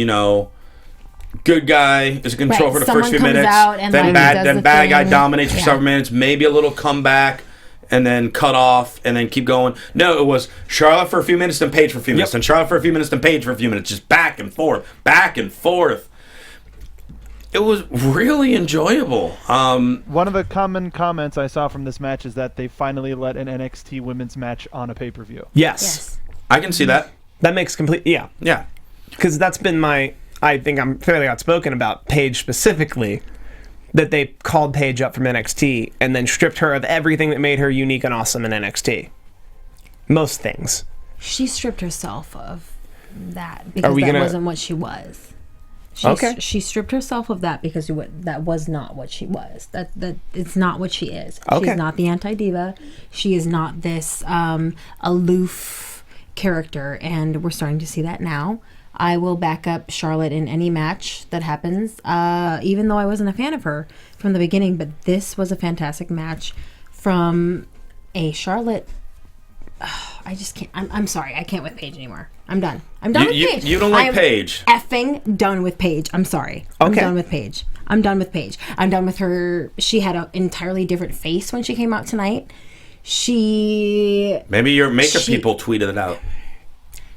good guy is in control for the first few Someone comes minutes, out and, then does the bad guy thing. dominates for Yeah. several minutes, maybe a little comeback, and then cut off, and then keep going. No, it was Charlotte for a few minutes, then Paige for a few minutes, then Charlotte for a few minutes, then Paige for a few minutes, just back and forth, back and forth. It was really enjoyable. One of the common comments I saw from this match is that they finally let an NXT Women's Match on a pay-per-view. Yes. I can see that. That makes complete... Yeah. Yeah. Because that's been I think I'm fairly outspoken about Paige specifically, that they called Paige up from NXT and then stripped her of everything that made her unique and awesome in NXT. Most things. She stripped herself of that because wasn't what she was. She stripped herself of that because that was not what she was. That it's not what she is. Okay. She's not the anti-diva. She is not this aloof character, and we're starting to see that now. I will back up Charlotte in any match that happens, even though I wasn't a fan of her from the beginning. But this was a fantastic match from a Charlotte. I just can't. I'm sorry. I can't with Paige anymore. I'm done. I'm done with Paige. You don't like Paige. Effing done with Paige. I'm sorry. I'm Okay. done with Paige. I'm done with Paige. I'm done with her. She had an entirely different face when she came out tonight. Maybe your makeup people tweeted it out.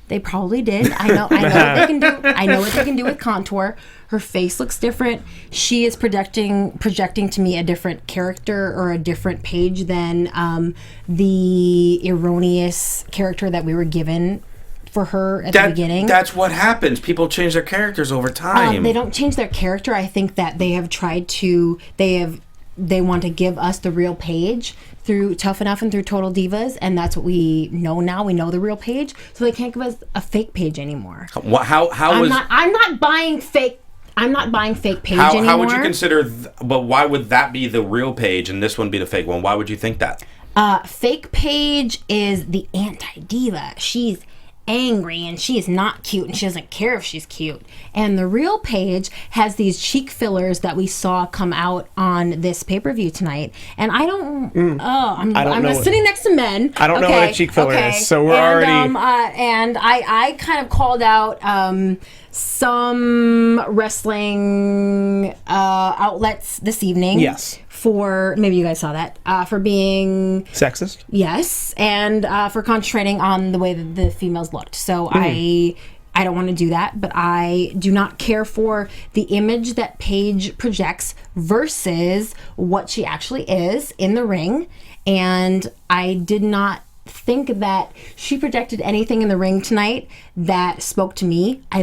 They probably did. I know what they can do. I know what they can do with contour. Her face looks different. She is projecting to me a different character or a different Paige than the erroneous character that we were given for her at the beginning. That's what happens. People change their characters over time. They don't change their character. I think that they have tried to. They have they want to give us the real Paige through Tough Enough and through Total Divas, and that's what we know now. We know the real Paige, so they can't give us a fake Paige anymore. I'm not buying fake. I'm not buying fake Paige anymore. How would you consider? But why would that be the real Paige and this one be the fake one? Why would you think that? Fake Paige is the anti-diva. She's angry and she is not cute and she doesn't care if she's cute. And the real Paige has these cheek fillers that we saw come out on this pay-per-view tonight. And I don't. I'm sitting next to men. I don't know what a cheek filler is, so we're already. And I kind of called out some wrestling outlets this evening. Yes. For, maybe you guys saw that, for being sexist. Yes, and for concentrating on the way that the females looked. So I don't want to do that, but I do not care for the image that Paige projects versus what she actually is in the ring. And I did not think that she projected anything in the ring tonight that spoke to me. I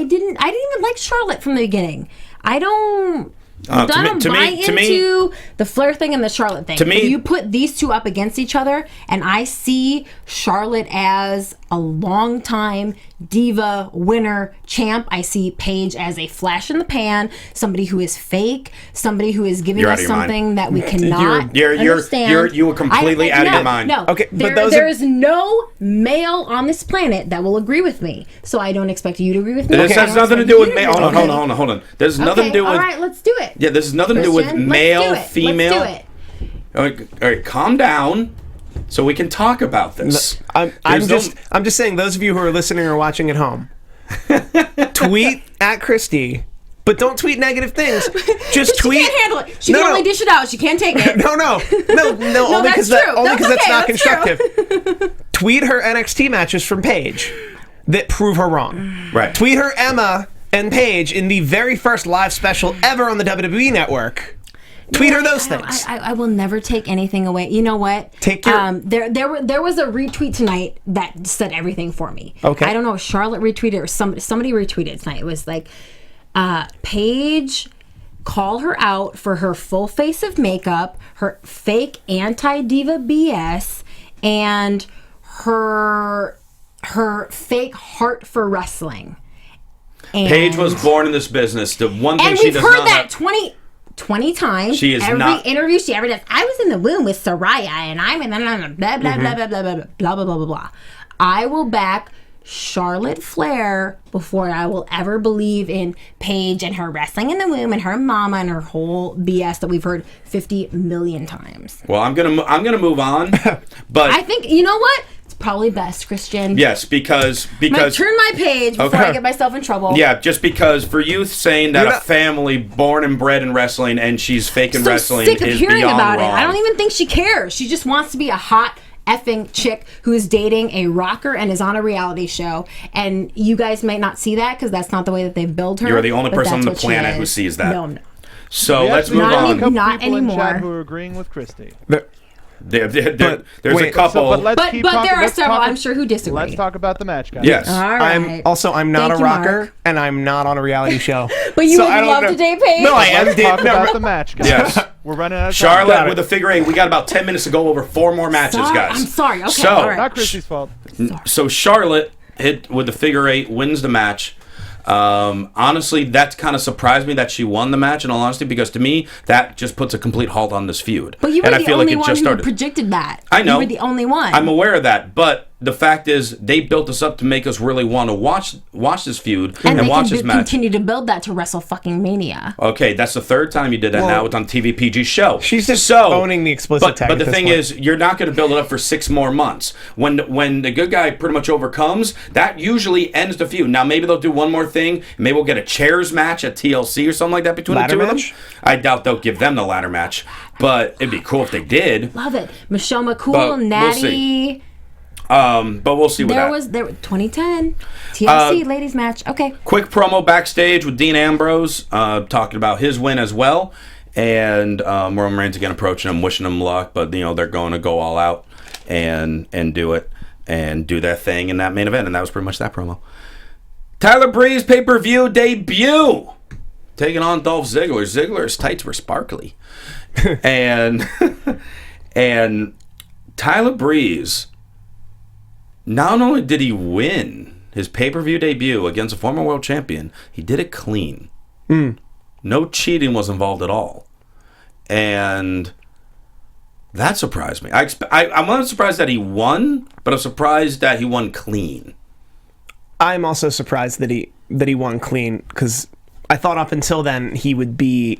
didn't even like Charlotte from the beginning. I don't buy into the Flair thing and the Charlotte thing. To me, if you put these two up against each other, and I see Charlotte as a long-time diva winner champ. I see Paige as a flash in the pan, somebody who is fake, somebody who is giving us something that we cannot understand. You were completely out of your mind. No, okay, but there is no male on this planet that will agree with me. So I don't expect you to agree with me. This has nothing to do with male. Hold on. There's nothing to do with. All right, let's do it. Yeah, this has nothing to do with male, female. Let's do it. All right, calm down, so we can talk about this. I'm just saying, those of you who are listening or watching at home, tweet at Christy, but don't tweet negative things. Just tweet. She can't handle it. She can only dish it out. She can't take it. No, only because that's not constructive. Tweet her NXT matches from Paige that prove her wrong. Right. Tweet her Emma and Paige in the very first live special ever on the WWE Network. Tweet her those things. I will never take anything away. You know what? Take your... there was a retweet tonight that said everything for me. Okay. I don't know if Charlotte retweeted or somebody retweeted tonight. It was like, Paige, call her out for her full face of makeup, her fake anti-diva BS, and her fake heart for wrestling. And Paige was born in this business. The one thing she does not have... And we've heard that 20 times. She is every interview she ever does. I was in the womb with Soraya, and I'm in blah, blah, blah, blah, blah, blah, blah, blah, blah, blah, blah. I will back Charlotte Flair before I will ever believe in Paige and her wrestling in the womb and her mama and her whole BS that we've heard 50 million times. Well, I'm gonna move on, but I think, you know what? It's probably best, Christian. Yes, because I'm gonna turn my page before I get myself in trouble. Yeah, just because for you saying that a family born and bred in wrestling and she's faking wrestling sick of is hearing beyond about wrong. it. I don't even think she cares. She just wants to be a hot effing chick who is dating a rocker and is on a reality show. And you guys might not see that because that's not the way that they've billed her. You're the only person on the planet who sees that. No. So let's move on. Not people anymore. In chat who are agreeing with Christy. There's a couple. But there are several, I'm sure, who disagree. Let's talk about the match, guys. Yes. All right. I'm not a rocker, and I'm not on a reality show. But you would love to date Paige? No, I am. Let's talk about the match, guys. Yes. We're running out of time. Charlotte with a figure eight. We got about 10 minutes to go over 4 more matches, guys. I'm sorry. Okay, so, all right. Not Christy's fault. So Charlotte hit with the figure eight, wins the match. Honestly, that kind of surprised me that she won the match, in all honesty, because to me, that just puts a complete halt on this feud. But you were and I the feel only like it one just who started. predicted that. I know. You were the only one. I'm aware of that, but the fact is, they built us up to make us really want to watch this feud and watch this match. Continue to build that to Wrestle fucking Mania. Okay, that's the 3rd time you did that. Now it's on TVPG show. She's just owning the explicit tag. But the thing is, you're not going to build it up for 6 more months. When the good guy pretty much overcomes, that usually ends the feud. Now maybe they'll do one more thing. Maybe we'll get a chairs match at TLC or something like that between the two of them. I doubt they'll give them the ladder match, but it'd be cool if they did. Love it. Michelle McCool, Natty. But we'll see what there was 2010 TLC ladies match. Okay. Quick promo backstage with Dean Ambrose talking about his win as well, and Roman Reigns again approaching him, wishing him luck, but they're going to go all out and do it and do their thing in that main event, and that was pretty much that promo. Tyler Breeze pay-per-view debut. taking on Dolph Ziggler. Ziggler's tights were sparkly. and Tyler Breeze, not only did he win his pay-per-view debut against a former world champion, he did it clean. No cheating was involved at all. And that surprised me. I'm not surprised that he won, but I'm surprised that he won clean. I'm also surprised that he won clean, because I thought up until then he would be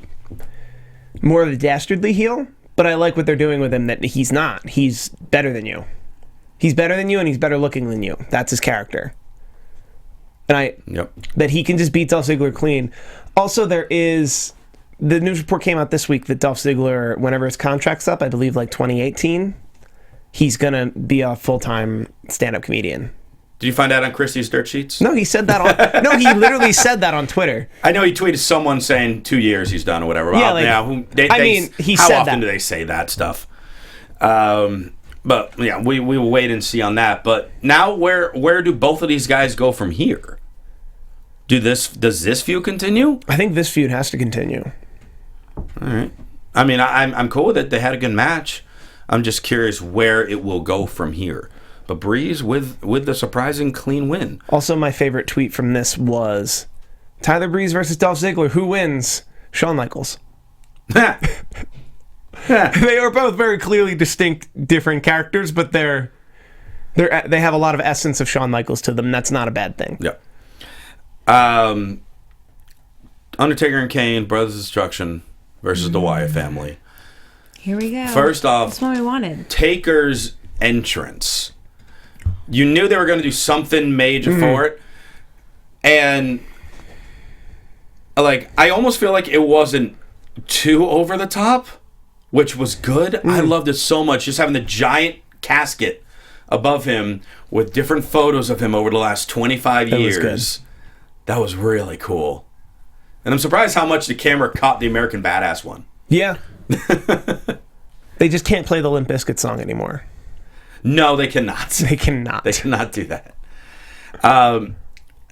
more of a dastardly heel, but I like what they're doing with him, that he's not. He's better than you. He's better than you, and he's better looking than you. That's his character. And that he can just beat Dolph Ziggler clean. Also, the news report came out this week that Dolph Ziggler, whenever his contract's up, I believe like 2018, he's going to be a full-time stand-up comedian. Did you find out on Christie's dirt sheets? No, he said that no, he literally said that on Twitter. I know he tweeted someone saying 2 years he's done or whatever. Yeah, he how said often that. do they say that stuff? But yeah, we will wait and see on that. But now, where do both of these guys go from here? Does this feud continue? I think this feud has to continue. All right. I mean, I'm cool with it. They had a good match. I'm just curious where it will go from here. But Breeze with the surprising clean win. Also, my favorite tweet from this was Tyler Breeze versus Dolph Ziggler. Who wins? Shawn Michaels. They are both very clearly distinct, different characters, but they have a lot of essence of Shawn Michaels to them. That's not a bad thing. Yeah. Undertaker and Kane, Brothers of Destruction versus the Wyatt family. Here we go. First off, that's what we wanted. Taker's entrance. You knew they were going to do something major for it. And, like, I almost feel like it wasn't too over the top, which was good. I loved it so much. Just having the giant casket above him with different photos of him over the last 25 years. That was really cool. And I'm surprised how much the camera caught the American Badass one. Yeah. They just can't play the Limp Bizkit song anymore. No, they cannot. They cannot. They cannot do that.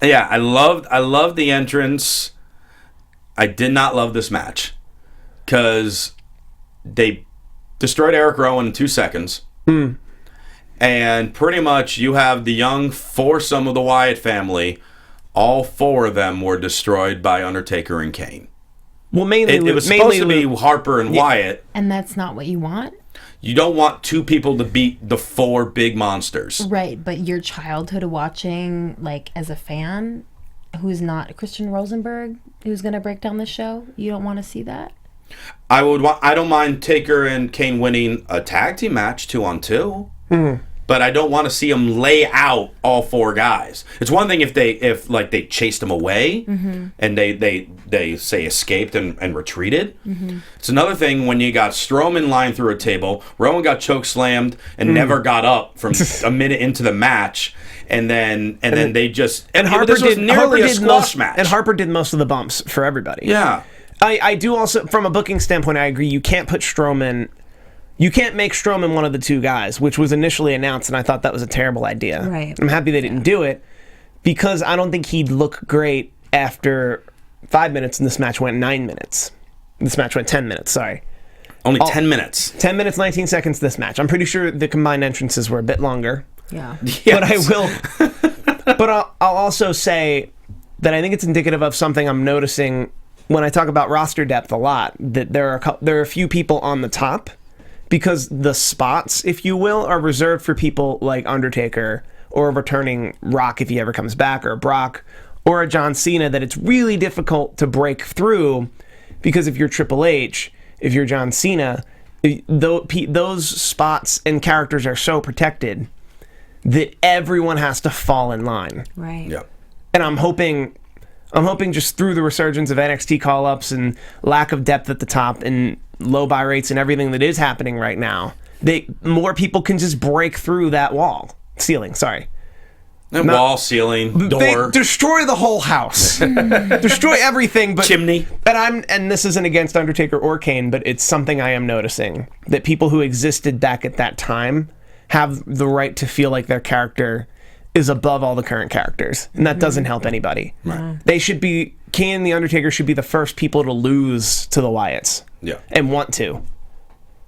Yeah, I loved the entrance. I did not love this match because they destroyed Eric Rowan in 2 seconds. And pretty much you have the young foursome of the Wyatt family. All four of them were destroyed by Undertaker and Kane. Well, mainly it was supposed to be Harper and Wyatt. And that's not what you want? You don't want two people to beat the four big monsters. Right, but your childhood watching, like, as a fan, who's not Christian Rosenberg, who's going to break down the show, you don't want to see that? I don't mind Taker and Kane winning a tag team match 2-on-2. But I don't want to see them lay out all four guys. It's one thing if they chased them away and they say escaped and retreated. It's another thing when you got Strowman lying through a table, Rowan got choke slammed and never got up from a minute into the match, and then they just Harper this was nearly a squash match. And Harper did most of the bumps for everybody. Yeah, I do also, from a booking standpoint, I agree. You can't put Strowman. You can't make Strowman one of the two guys, which was initially announced, and I thought that was a terrible idea. Right. I'm happy they didn't do it, because I don't think he'd look great after 5 minutes, and this match went 9 minutes. This match went 10 minutes, sorry. Only 10 minutes. 10 minutes, 19 seconds this match. I'm pretty sure the combined entrances were a bit longer. Yeah. Yes. But I'll also say that I think it's indicative of something I'm noticing when I talk about roster depth a lot, that there are a few people on the top, because the spots, if you will, are reserved for people like Undertaker or a returning Rock if he ever comes back, or Brock, or a John Cena, that it's really difficult to break through, because if you're Triple H, if you're John Cena, those spots and characters are so protected that everyone has to fall in line. Right. Yeah. And I'm hoping just through the resurgence of NXT call-ups and lack of depth at the top and low buy rates and everything that is happening right now, more people can just break through that ceiling. Wall, ceiling, door. They destroy the whole house. Destroy everything but chimney. And this isn't against Undertaker or Kane, but it's something I am noticing, that people who existed back at that time have the right to feel like their character is above all the current characters, and that doesn't help anybody. Right. They should be Kane and The Undertaker should be the first people to lose to the Wyatts. Yeah. And want to.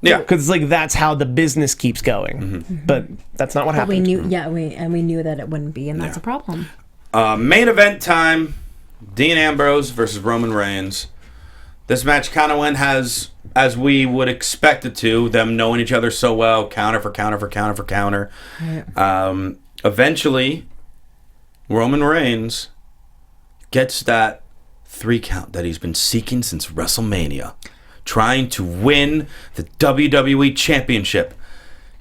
Yeah. Because like that's how the business keeps going. But that's not what happened. We knew that it wouldn't be, and that's a problem. Main event time. Dean Ambrose versus Roman Reigns. This match kind of went as we would expect it to. Them knowing each other so well. Counter for counter for counter for counter. Right. Eventually, Roman Reigns gets that 3 count that he's been seeking since WrestleMania. Trying to win the WWE Championship.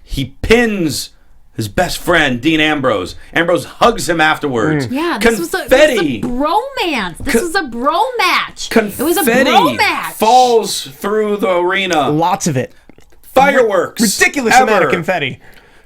He pins his best friend, Dean Ambrose. Ambrose hugs him afterwards. Yeah, this was a bromance. This was a bro match. Confetti it was a bro match. Falls through the arena. Lots of it. Fireworks. Ridiculous amount of confetti.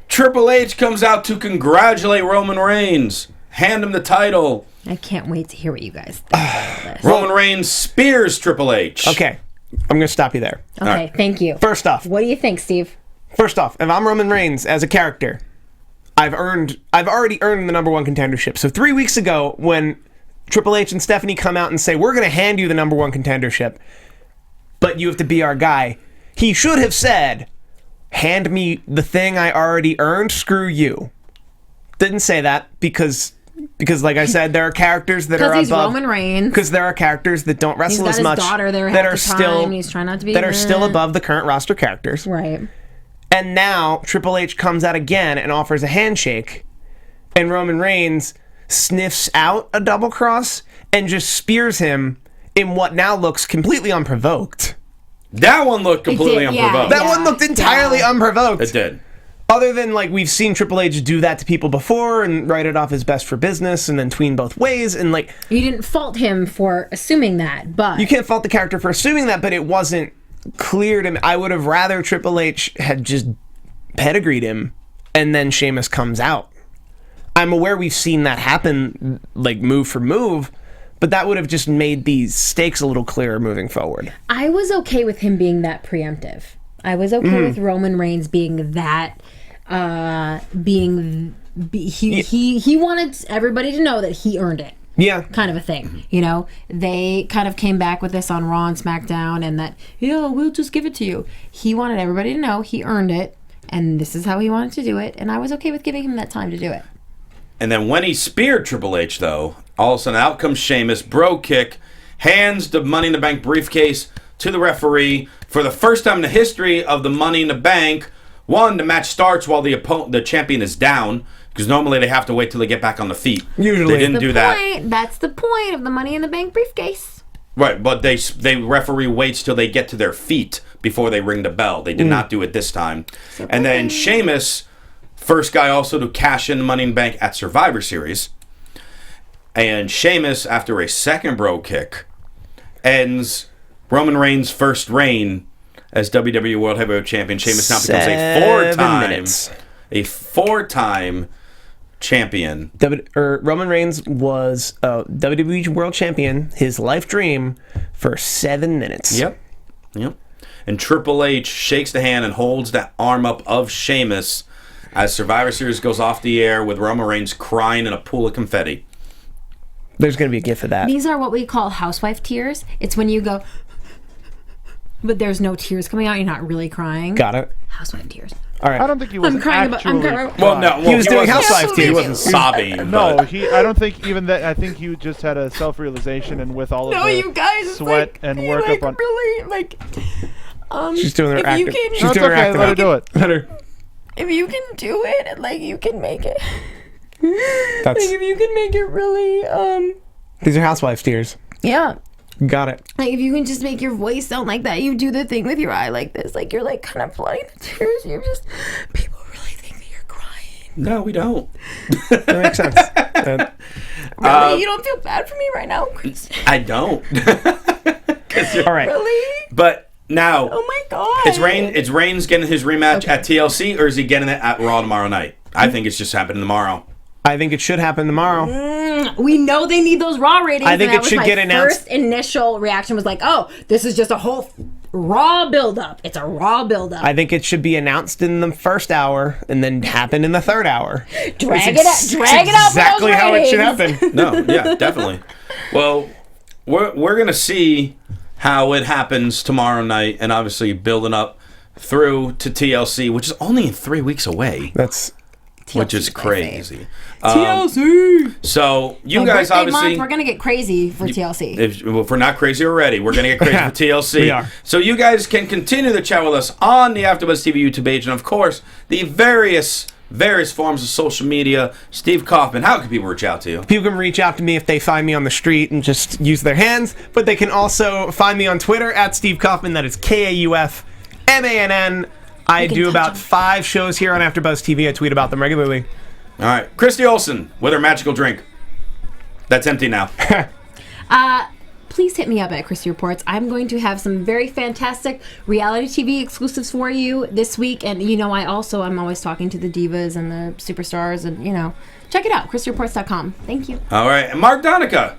Triple H comes out to congratulate Roman Reigns. Hand him the title. I can't wait to hear what you guys think about this. Roman Reigns spears Triple H. Okay. I'm going to stop you there. Okay, right. Thank you. First off. What do you think, Steve? First off, if I'm Roman Reigns as a character, I've already earned the number 1 contendership. So 3 weeks ago, when Triple H and Stephanie come out and say, we're going to hand you the number 1 contendership, but you have to be our guy, he should have said, hand me the thing I already earned, screw you. Didn't say that because like I said, there are characters that are above. Because he's Roman Reigns. Because there are characters that don't wrestle as much. He's got his daughter there that half are the time, still and he's trying not to be that are still above the current roster characters. Right. And now Triple H comes out again and offers a handshake, and Roman Reigns sniffs out a double cross and just spears him in what now looks completely unprovoked. That one looked completely unprovoked. That one looked entirely unprovoked. It did. Other than, like, we've seen Triple H do that to people before and write it off as best for business and then tween both ways, and, like... You didn't fault him for assuming that, but... You can't fault the character for assuming that, but it wasn't clear to me. I would have rather Triple H had just pedigreed him and then Sheamus comes out. I'm aware we've seen that happen, like, move for move, but that would have just made these stakes a little clearer moving forward. I was okay with him being that preemptive. I was okay with Roman Reigns being that... he wanted everybody to know that he earned it. Yeah. Kind of a thing. You know, they kind of came back with this on Raw and SmackDown and that, we'll just give it to you. He wanted everybody to know he earned it and this is how he wanted to do it. And I was okay with giving him that time to do it. And then when he speared Triple H, though, all of a sudden out comes Sheamus, bro kick, hands the Money in the Bank briefcase to the referee. For the first time in the history of the Money in the Bank, the match starts while the champion is down, because normally they have to wait till they get back on the feet. Usually. They didn't do that. That's the point of the Money in the Bank briefcase. Right, but they referee waits till they get to their feet before they ring the bell. They did not do it this time. And then Sheamus, first guy also to cash in Money in the Bank at Survivor Series. And Sheamus, after a second bro kick, ends Roman Reigns' first reign as WWE World Heavyweight Champion. Sheamus now becomes a four-time champion. Roman Reigns was a WWE World Champion, his life dream, for 7 minutes. Yep. And Triple H shakes the hand and holds the arm up of Sheamus as Survivor Series goes off the air with Roman Reigns crying in a pool of confetti. There's going to be a gif of that. These are what we call housewife tears. It's when you go... But there's no tears coming out. You're not really crying. Got it. Housewife tears. All right. I don't think he was actually crying. Well, no. He was doing housewife tears. He wasn't sobbing. No, I don't think even that. I think he just had a self-realization, and with all of the you guys, sweat and work up on. Really, she's doing her acting. She's no, it's doing her okay. acting. Let her do it. Let her. If you can do it, you can make it. That's. If you can make it really, These are housewife tears. Yeah. Got it. If you can just make your voice sound like that, you do the thing with your eye like this, you're kind of flooding the tears. You're just, people really think that you're crying. No, we don't. That makes sense. Really? You don't feel bad for me right now, Chris? I don't. All right. Really? But now, oh my god, it's Reigns getting his rematch at TLC, or is he getting it at Raw tomorrow night? I think it's just happening tomorrow. I think it should happen tomorrow. We know they need those Raw ratings. I think it should get announced. First initial reaction was this is just a whole Raw build-up. It's a Raw build-up. I think it should be announced in the first hour and then happen in the third hour. Drag it out. Exactly how it should happen. No, yeah, definitely. Well, we're going to see how it happens tomorrow night, and obviously building up through to TLC, which is only 3 weeks away. Which is crazy. TLC. So you My guys birthday obviously, month, we're gonna get crazy for TLC. if we're not crazy already, we're gonna get crazy for TLC. We are. So you guys can continue to chat with us on the AfterBuzz TV YouTube page, and of course the various forms of social media. Steve Kaufmann, how can people reach out to you? People can reach out to me if they find me on the street and just use their hands, but they can also find me on Twitter at Steve Kaufmann. That is KAUFMANN. I can do touch about them. 5 shows here on AfterBuzz TV. I tweet about them regularly. All right, Christy Olsen with her magical drink. That's empty now. Please hit me up at Christy Reports. I'm going to have some very fantastic reality TV exclusives for you this week. And, I'm always talking to the divas and the superstars. And, check it out, ChristyReports.com. Thank you. All right, and Mark Donica.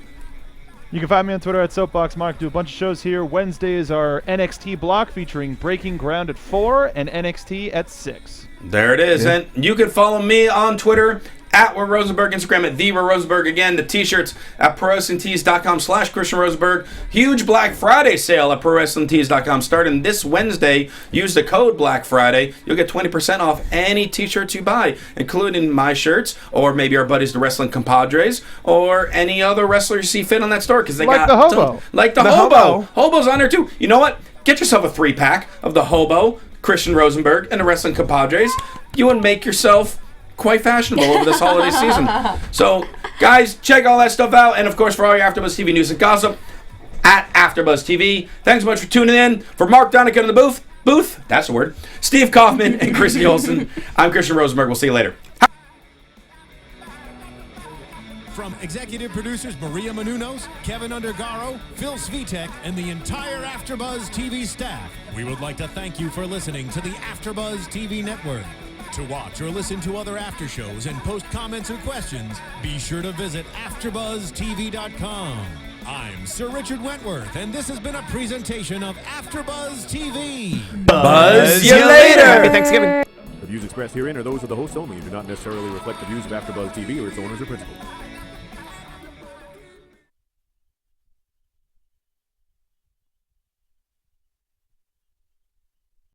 You can find me on Twitter at SoapboxMark. Do a bunch of shows here. Wednesday is our NXT block featuring Breaking Ground at 4 and NXT at 6. There it is. And you can follow me on Twitter at Rosenberg, Instagram at Rosenberg. Again, the t-shirts at ProWrestlingTees.com/Christian Rosenberg. Huge Black Friday sale at ProWrestlingTees.com starting this Wednesday. Use the code Black Friday. You'll get 20% off any t-shirts you buy, including my shirts, or maybe our buddies, the Wrestling Compadres, or any other wrestler you see fit on that store, because they Like got the Hobo. Like the Hobo. Hobo's on there too. You know what? Get yourself a 3-pack of the Hobo, Christian Rosenberg, and the Wrestling Compadres. You would make yourself quite fashionable over this holiday season. So, guys, check all that stuff out. And, of course, for all your AfterBuzz TV news and gossip, at AfterBuzz TV. Thanks so much for tuning in. For Mark Donica in the booth, that's the word, Steve Kaufmann and Christy Olsen, I'm Christian Rosenberg. We'll see you later. From executive producers Maria Menounos, Kevin Undergaro, Phil Svitek, and the entire AfterBuzz TV staff, we would like to thank you for listening to the AfterBuzz TV network. To watch or listen to other after shows and post comments or questions, be sure to visit AfterBuzzTV.com. I'm Sir Richard Wentworth, and this has been a presentation of AfterBuzz TV. Buzz you later. Happy Thanksgiving. The views expressed herein are those of the host only and do not necessarily reflect the views of AfterBuzz TV or its owners or principals.